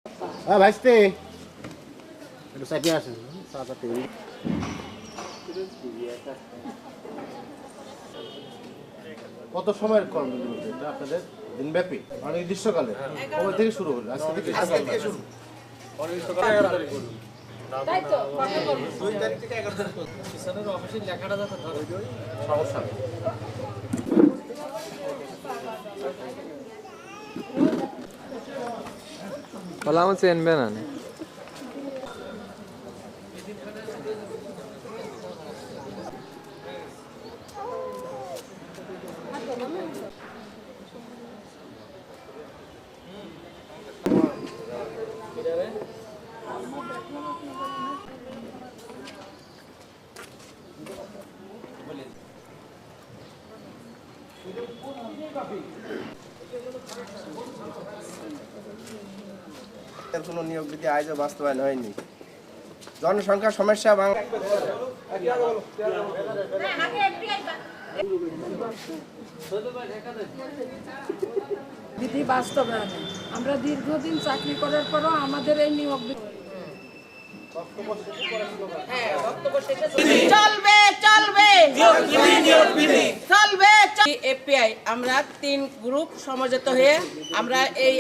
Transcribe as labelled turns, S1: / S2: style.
S1: ভাইস্তে একটু সাইডে আসেন চাটা টেবিল কত সময়ের কর্মবিরতি এটা আপনাদের দিনব্যাপী মানে গ্রীষ্মকালে কবে থেকে শুরু হলো আজকে থেকে শুরু
S2: তাই তো কত করব
S3: 2 তারিখ থেকে 11 তারিখ কিষানের অফিসের লেখাটা যাতে ধরে
S1: সমস্যা নেই
S4: বলা আমার চেনবে না
S5: কোনো নিয়োগ বিধি আজও বাস্তবায়ন হয়নি। জনসংখ্যা সমস্যা
S2: বিধি বাস্তবায়নে আমরা দীর্ঘদিন চাকরি করার পরও আমাদের এই নিয়োগ
S6: চলবে চলবে চলবে এপিআই আমরা 3 গ্রুপ সমবেত হয়ে আমরা এই